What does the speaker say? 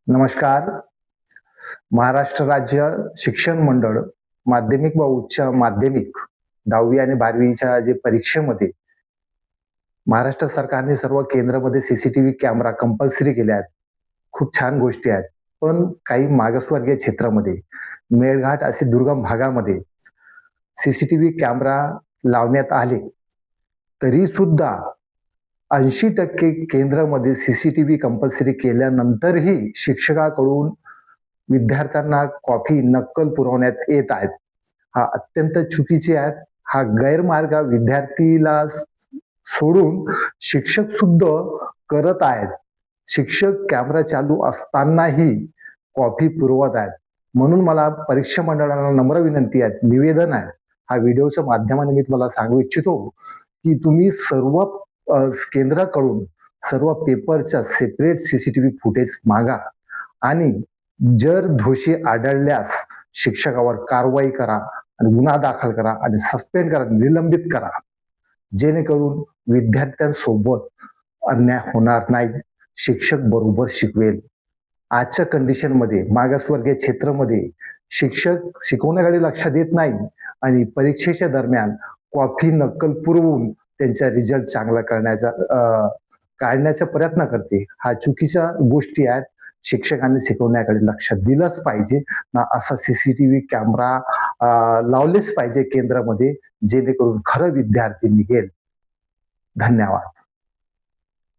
नमस्कार. महाराष्ट्र राज्य शिक्षण मंडळ माध्यमिक व उच्च माध्यमिक 10वी आणि 12वीच्या जे परीक्षेमध्ये महाराष्ट्र सरकारने सर्व केंद्रामध्ये सीसीटीव्ही कॅमेरा कंपल्सरी केले आहेत. खूप छान गोष्टी आहेत. पण काही मागासवर्गीय क्षेत्रामध्ये, मेळघाट असे दुर्गम भागामध्ये सीसीटीव्ही कॅमेरा लावण्यात आले, तरी सुद्धा 80% केंद्रामध्ये सीसीटीव्ही कंपल्सरी केल्यानंतरही शिक्षकाकडून विद्यार्थ्यांना कॉपी नक्कल पुरवण्यात येत आहेत. हा अत्यंत चुकीचे आहेत. हा गैरमार्ग विद्यार्थीला सोडून शिक्षक सुद्धा करत आहेत. शिक्षक कॅमेरा चालू असतानाही कॉपी पुरवत आहेत. म्हणून मला परीक्षा मंडळाला नम्र विनंती आहे, निवेदन आहे. हा व्हिडिओच्या माध्यमाने मी तुम्हाला सांगू इच्छितो, की तुम्ही सर्व केंद्राकडून सर्व पेपरच्या सेपरेट सीसीटीव्ही फुटेज मागा आणि जर दोषी आढळल्यास शिक्षकावर कारवाई करा आणि गुन्हा दाखल करा आणि सस्पेंड करा, निलंबित करा, जेणेकरून विद्यार्थ्यांसोबत अन्याय होणार नाही. शिक्षक बरोबर शिकवेल. आजच्या कंडिशनमध्ये मागासवर्गीय क्षेत्रामध्ये शिक्षक शिकवण्याकडे लक्ष देत नाही आणि परीक्षेच्या दरम्यान कॉपी नक्कल पुरवून त्यांचा रिझल्ट चांगला काढण्याचा प्रयत्न करते. हा चुकीच्या गोष्टी आहेत. शिक्षकांनी शिकवण्याकडे लक्ष दिलंच पाहिजे ना. असा सीसीटीव्ही कॅमेरा लावलेच पाहिजे केंद्रामध्ये, जेणेकरून खरं विद्यार्थी निघेल. धन्यवाद.